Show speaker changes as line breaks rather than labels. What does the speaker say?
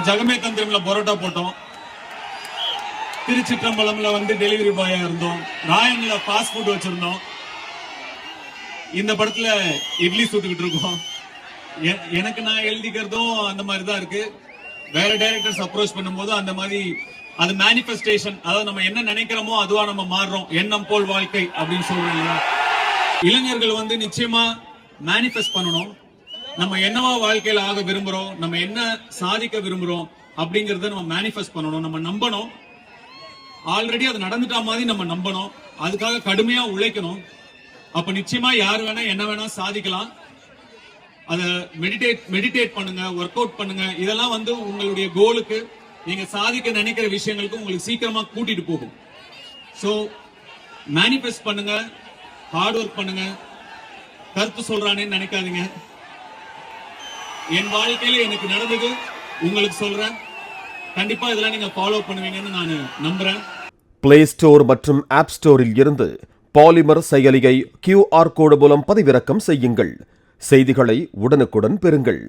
ஜகமே தந்திரம்ல பரோட்டா போட்டோம், திருச்சிற்றம்பலம்ல டெலிவரி பாயா இருந்தோம், ராயன்ல fast food வச்சிருந்தோம், இந்த படத்துல இட்லி சுட்டுக்கிட்டு இருக்கோம். எனக்கு நான் எழுதிக்கிறதும் அந்த மாதிரி தான் இருக்கு. வேற டைரக்டர்ஸ் அப்ரோச் பண்ணும்போது அந்த மாதிரி அது மேனிஃபெஸ்டேஷன், அதாவது நம்ம என்ன நினைக்கிறோமோ அதுவா நம்ம மாறுறோம், எண்ணம் போல் வாழ்க்கை அப்படின்னு சொல்றோம். இளைஞர்கள் நிச்சயமா மேனிஃபெஸ்ட் பண்ணணும். நம்ம என்னவா வாழ்க்கையில ஆக விரும்புறோம், நம்ம என்ன சாதிக்க விரும்புறோம் அப்படிங்கறத நம்ம மேனிஃபெஸ்ட் பண்ணணும், நம்ம நம்பணும். ஆல்ரெடி அது நடந்துட்டா மாதிரி நம்ம நம்பணும், அதுக்காக கடுமையா உழைக்கணும். அப்ப நிச்சயமா யார் வேணா என்ன வேணா சாதிக்கலாம். அத மெடிடேட் பண்ணுங்க, ஒர்க் அவுட் பண்ணுங்க. இதெல்லாம் உங்களுடைய கோலுக்கு, நீங்க சாதிக்க நினைக்கிற விஷயங்களுக்கு உங்களுக்கு சீக்கிரமா கூட்டிட்டு போகும். சோ மேனிஃபெஸ்ட் பண்ணுங்க, ஹார்ட் ஒர்க் பண்ணுங்க. கருத்து சொல்றானேன்னு நினைக்காதீங்க. என் வாழ்க்கையில எனக்கு நடந்தது உங்களுக்கு சொல்றேன். கண்டிப்பா இதெல்லாம் நீங்க ஃபாலோ பண்ணுவீங்கன்னு நான் நம்புறேன்.
பிளே ஸ்டோர் மற்றும் ஆப் ஸ்டோரில் இருந்து பாலிமர் செயலியை QR கோடு மூலம் பதிவிறக்கம் செய்யுங்கள். செய்திகளை உடனுக்குடன் பெறுங்கள்.